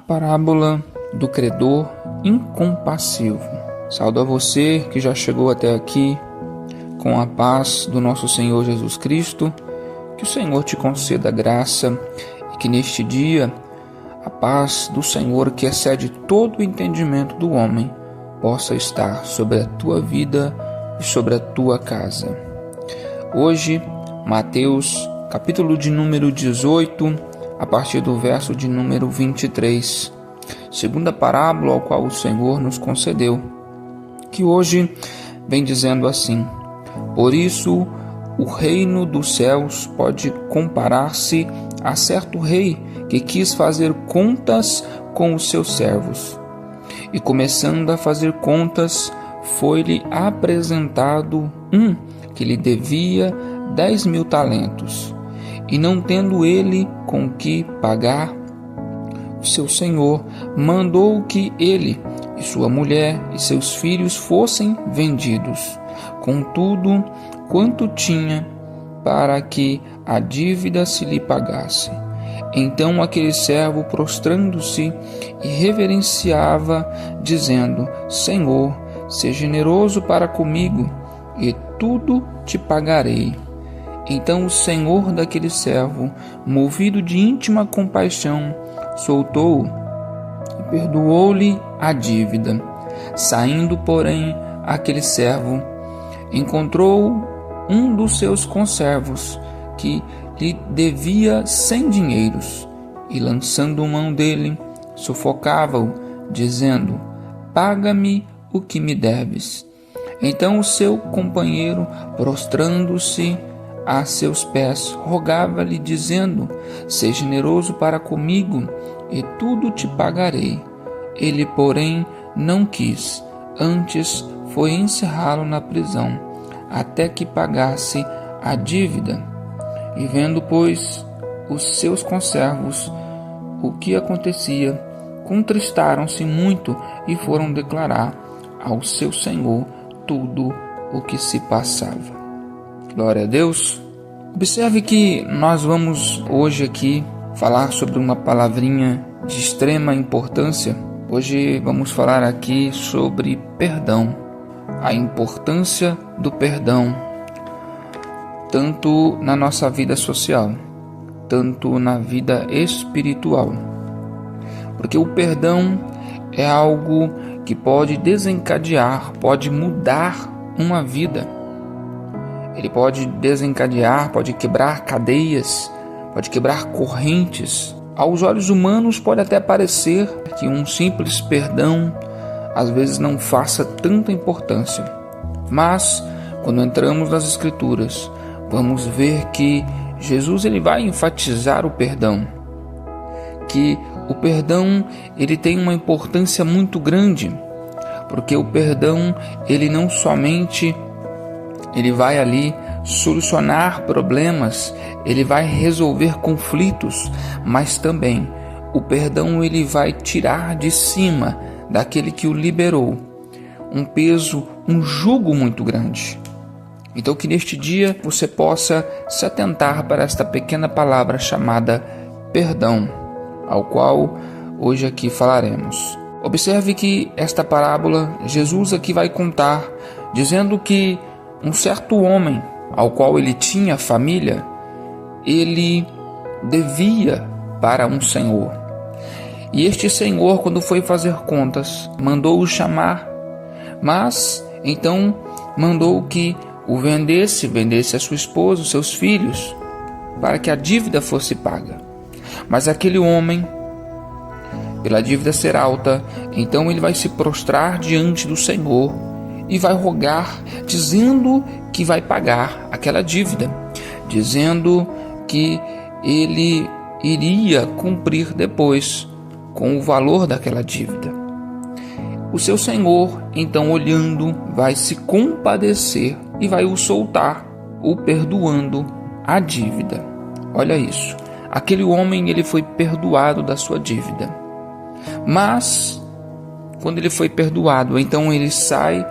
Parábola do credor incompassivo. Saúdo a você que já chegou até aqui com a paz do nosso Senhor Jesus Cristo. Que o Senhor te conceda graça e que neste dia a paz do Senhor, que excede todo o entendimento do homem, possa estar sobre a tua vida e sobre a tua casa. Hoje, Mateus, capítulo de número 18, a partir do verso de número 23, segunda parábola ao qual o Senhor nos concedeu, que hoje vem dizendo assim: por isso o reino dos céus pode comparar-se a certo rei que quis fazer contas com os seus servos. E começando a fazer contas, foi-lhe apresentado um que lhe devia 10.000 talentos. E não tendo ele com que pagar, o seu senhor mandou que ele e sua mulher e seus filhos fossem vendidos, com tudo quanto tinha, para que a dívida se lhe pagasse. Então aquele servo, prostrando-se, e reverenciava, dizendo: Senhor, seja generoso para comigo, e tudo te pagarei. Então o senhor daquele servo, movido de íntima compaixão, soltou-o e perdoou-lhe a dívida. Saindo, porém, aquele servo encontrou um dos seus conservos que lhe devia 100 dinheiros, e lançando mão dele, sufocava-o, dizendo: paga-me o que me deves. Então o seu companheiro, prostrando-se a seus pés, rogava-lhe, dizendo: seja generoso para comigo, e tudo te pagarei. Ele, porém, não quis, antes foi encerrá-lo na prisão, até que pagasse a dívida. E vendo, pois, os seus conservos o que acontecia, contristaram-se muito e foram declarar ao seu senhor tudo o que se passava. Glória a Deus. Observe que nós vamos hoje aqui falar sobre uma palavrinha de extrema importância. Hoje vamos falar aqui sobre perdão, a importância do perdão, tanto na nossa vida social, tanto na vida espiritual. Porque o perdão é algo que pode desencadear, pode mudar uma vida. Ele pode desencadear, pode quebrar cadeias, pode quebrar correntes. Aos olhos humanos pode até parecer que um simples perdão às vezes não faça tanta importância. Mas quando entramos nas Escrituras, vamos ver que Jesus ele vai enfatizar o perdão, que o perdão ele tem uma importância muito grande, porque o perdão ele não somente ele vai ali solucionar problemas, ele vai resolver conflitos, mas também o perdão ele vai tirar de cima daquele que o liberou um peso, um jugo muito grande. Então que neste dia você possa se atentar para esta pequena palavra chamada perdão, ao qual hoje aqui falaremos. Observe que esta parábola Jesus aqui vai contar, dizendo que um certo homem, ao qual ele tinha família, ele devia para um senhor. E este senhor, quando foi fazer contas, mandou-o chamar, mas então mandou que o vendesse a sua esposa, os seus filhos, para que a dívida fosse paga. Mas aquele homem, pela dívida ser alta, então ele vai se prostrar diante do Senhor e vai rogar, dizendo que vai pagar aquela dívida, dizendo que ele iria cumprir depois com o valor daquela dívida. O seu senhor, então, olhando, vai se compadecer e vai o soltar, o perdoando a dívida. Olha isso. Aquele homem ele foi perdoado da sua dívida. Mas, quando ele foi perdoado, então ele sai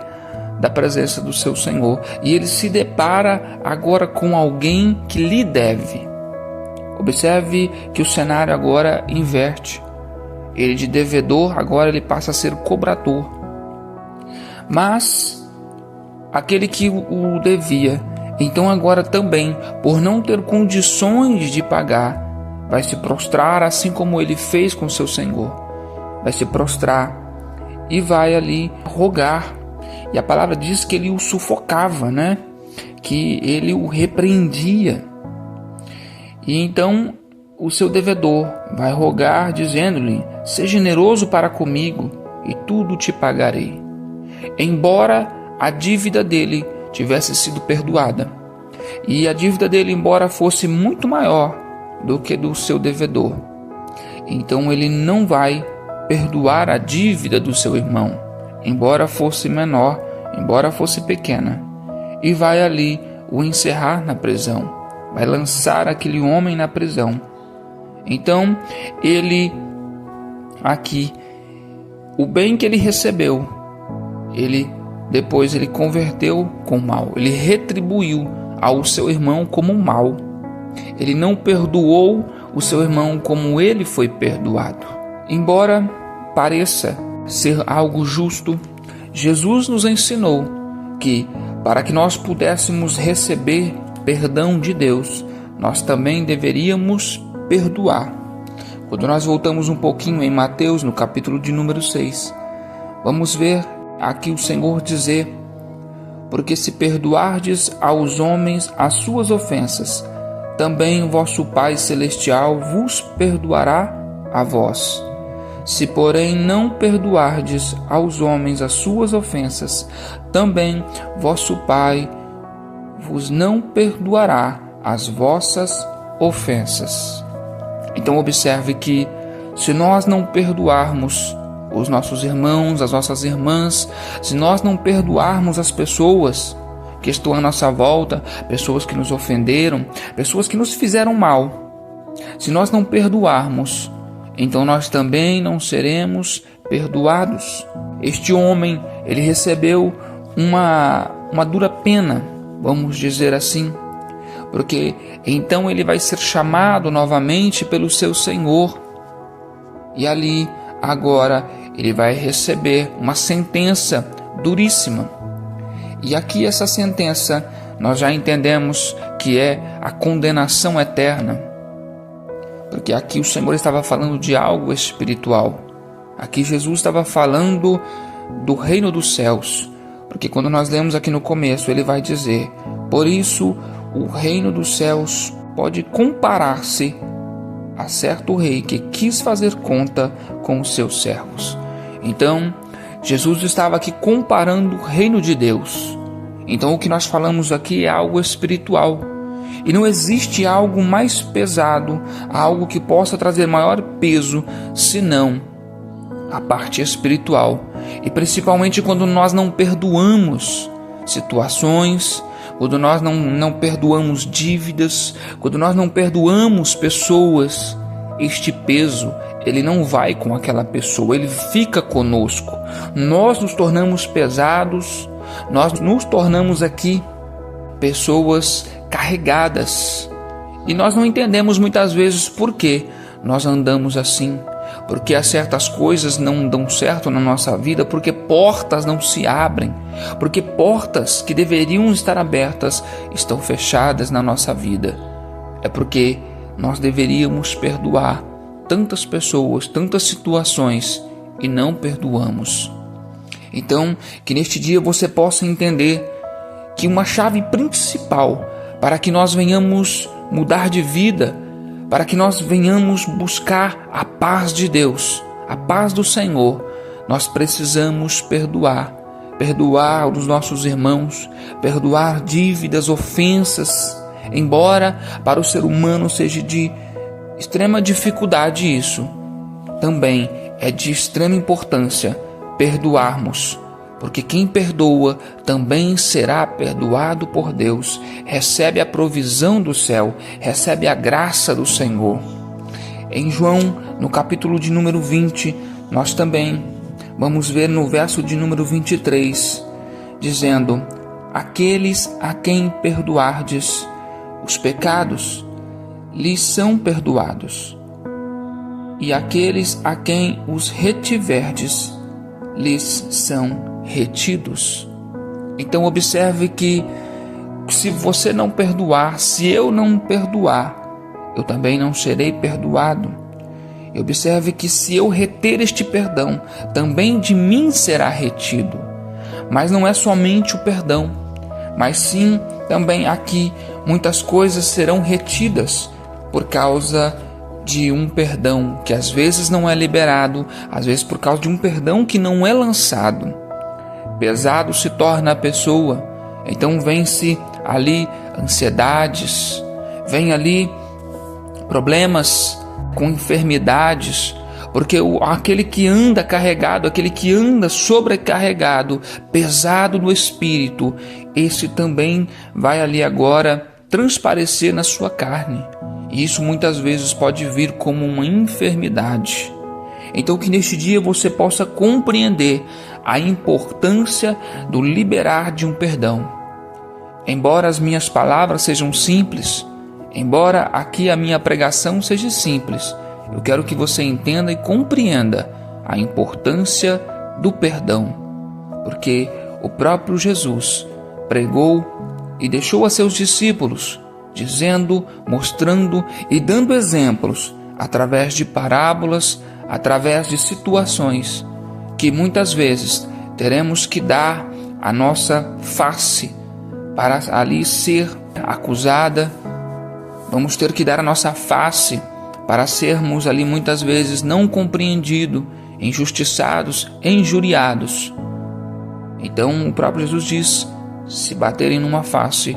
da presença do seu senhor e ele se depara agora com alguém que lhe deve. Observe que o cenário agora inverte. Ele de devedor, agora ele passa a ser cobrador. Mas aquele que o devia, então agora também, por não ter condições de pagar, vai se prostrar assim como ele fez com seu senhor. Vai se prostrar e vai ali rogar. E a palavra diz que ele o sufocava, né? Que ele o repreendia. E então o seu devedor vai rogar, dizendo-lhe: seja generoso para comigo e tudo te pagarei. Embora a dívida dele tivesse sido perdoada, e a dívida dele, embora fosse muito maior do que do seu devedor, então ele não vai perdoar a dívida do seu irmão, embora fosse menor, embora fosse pequena, e vai ali o encerrar na prisão, vai lançar aquele homem na prisão. Então ele aqui, o bem que ele recebeu, depois ele converteu com mal, ele retribuiu ao seu irmão como mal. Ele não perdoou o seu irmão como ele foi perdoado. Embora pareça ser algo justo, Jesus nos ensinou que para que nós pudéssemos receber perdão de Deus, nós também deveríamos perdoar. Quando nós voltamos um pouquinho em Mateus, no capítulo de número 6, vamos ver aqui o Senhor dizer: porque se perdoardes aos homens as suas ofensas, também o vosso Pai Celestial vos perdoará a vós. Se, porém, não perdoardes aos homens as suas ofensas, também vosso Pai vos não perdoará as vossas ofensas. Então observe que, se nós não perdoarmos os nossos irmãos, as nossas irmãs, se nós não perdoarmos as pessoas que estão à nossa volta, pessoas que nos ofenderam, pessoas que nos fizeram mal, se nós não perdoarmos, então nós também não seremos perdoados. Este homem, ele recebeu uma dura pena, vamos dizer assim, porque então ele vai ser chamado novamente pelo seu Senhor, e ali agora ele vai receber uma sentença duríssima. E aqui essa sentença nós já entendemos que é a condenação eterna, porque aqui o Senhor estava falando de algo espiritual. Aqui Jesus estava falando do reino dos céus, porque quando nós lemos aqui no começo, ele vai dizer: por isso o reino dos céus pode comparar-se a certo rei que quis fazer conta com os seus servos. Então, Jesus estava aqui comparando o reino de Deus. Então, o que nós falamos aqui é algo espiritual. E não existe algo mais pesado, algo que possa trazer maior peso, senão a parte espiritual. E principalmente quando nós não perdoamos situações, quando nós não perdoamos dívidas, quando nós não perdoamos pessoas, este peso, ele não vai com aquela pessoa, ele fica conosco. Nós nos tornamos pesados, nós nos tornamos aqui pessoas carregadas. E nós não entendemos muitas vezes por que nós andamos assim. Porque há certas coisas não dão certo na nossa vida, porque portas não se abrem, porque portas que deveriam estar abertas estão fechadas na nossa vida. É porque nós deveríamos perdoar tantas pessoas, tantas situações e não perdoamos. Então, que neste dia você possa entender que uma chave principal para que nós venhamos mudar de vida, para que nós venhamos buscar a paz de Deus, a paz do Senhor, nós precisamos perdoar os nossos irmãos, perdoar dívidas, ofensas, embora para o ser humano seja de extrema dificuldade isso, também é de extrema importância perdoarmos, porque quem perdoa também será perdoado por Deus, recebe a provisão do céu, recebe a graça do Senhor. Em João, no capítulo de número 20, nós também vamos ver no verso de número 23, dizendo: aqueles a quem perdoardes os pecados, lhes são perdoados. e aqueles a quem os retiverdes, lhes são retidos. Então observe que se você não perdoar, se eu não perdoar, eu também não serei perdoado. E observe que se eu reter este perdão, também de mim será retido. Mas não é somente o perdão, mas sim também aqui muitas coisas serão retidas por causa de um perdão que às vezes não é liberado, às vezes por causa de um perdão que não é lançado. Pesado se torna a pessoa, então vem-se ali ansiedades, vem ali problemas com enfermidades, porque aquele que anda carregado, aquele que anda sobrecarregado, pesado no espírito, esse também vai ali agora transparecer na sua carne. E isso muitas vezes pode vir como uma enfermidade. Então que neste dia você possa compreender a importância do liberar de um perdão. Embora as minhas palavras sejam simples, embora aqui a minha pregação seja simples, eu quero que você entenda e compreenda a importância do perdão, porque o próprio Jesus pregou e deixou a seus discípulos, dizendo, mostrando e dando exemplos, através de parábolas, através de situações, que muitas vezes teremos que dar a nossa face para ali ser acusada, vamos ter que dar a nossa face para sermos ali muitas vezes não compreendidos, injustiçados, injuriados. Então o próprio Jesus diz, se baterem numa face,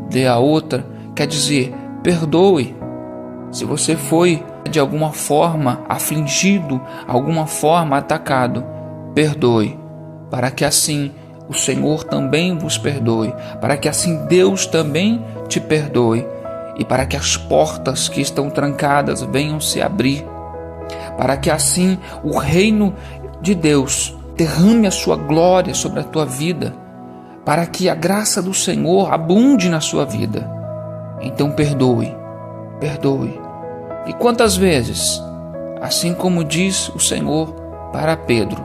dê a outra, quer dizer, perdoe. Se você foi de alguma forma afligido, alguma forma atacado, perdoe, para que assim o Senhor também vos perdoe, para que assim Deus também te perdoe, e para que as portas que estão trancadas venham se abrir, para que assim o reino de Deus derrame a sua glória sobre a tua vida, para que a graça do Senhor abunde na sua vida. Então perdoe, perdoe. E quantas vezes, assim como diz o Senhor para Pedro,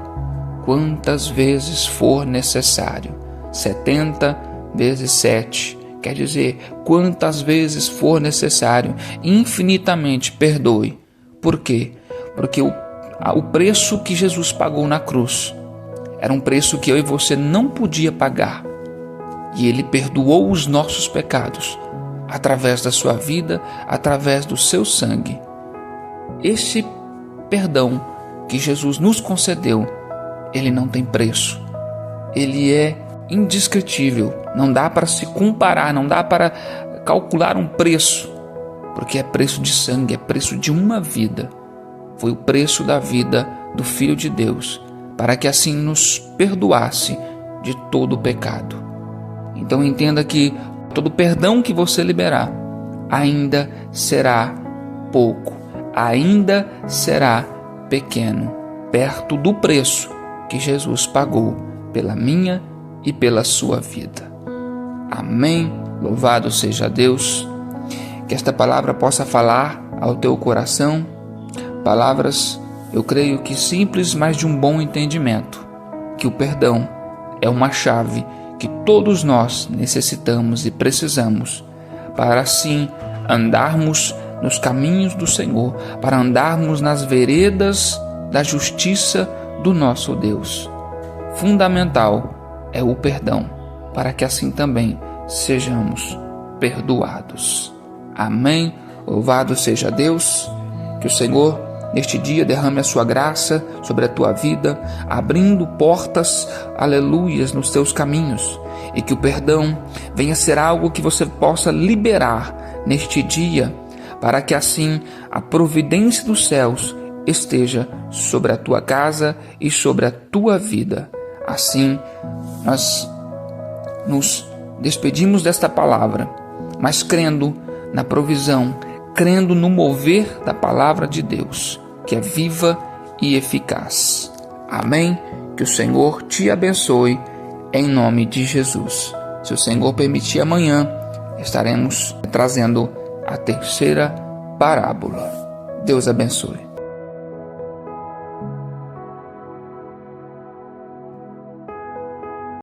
quantas vezes for necessário, 70 vezes 7, quer dizer, quantas vezes for necessário, infinitamente perdoe. Por quê? Porque o preço que Jesus pagou na cruz era um preço que eu e você não podia pagar. E Ele perdoou os nossos pecados através da sua vida, através do seu sangue. Esse perdão que Jesus nos concedeu, ele não tem preço. Ele é indescritível. Não dá para se comparar, não dá para calcular um preço, porque é preço de sangue, é preço de uma vida. Foi o preço da vida do Filho de Deus, para que assim nos perdoasse de todo o pecado. Então entenda que todo perdão que você liberar ainda será pouco, ainda será pequeno, perto do preço que Jesus pagou pela minha e pela sua vida. Amém. Louvado seja Deus. Que esta palavra possa falar ao teu coração, palavras, eu creio que simples, mas de um bom entendimento, que o perdão é uma chave que todos nós necessitamos e precisamos para assim andarmos nos caminhos do Senhor, para andarmos nas veredas da justiça do nosso Deus. Fundamental é o perdão, para que assim também sejamos perdoados. Amém. Louvado seja Deus. Que o Senhor neste dia derrame a sua graça sobre a tua vida, abrindo portas, aleluias, nos teus caminhos, e que o perdão venha ser algo que você possa liberar neste dia, para que assim a providência dos céus esteja sobre a tua casa e sobre a tua vida. Assim, nós nos despedimos desta palavra, mas crendo na provisão, crendo no mover da palavra de Deus, que é viva e eficaz. Amém? Que o Senhor te abençoe, em nome de Jesus. Se o Senhor permitir, amanhã estaremos trazendo a terceira parábola. Deus abençoe.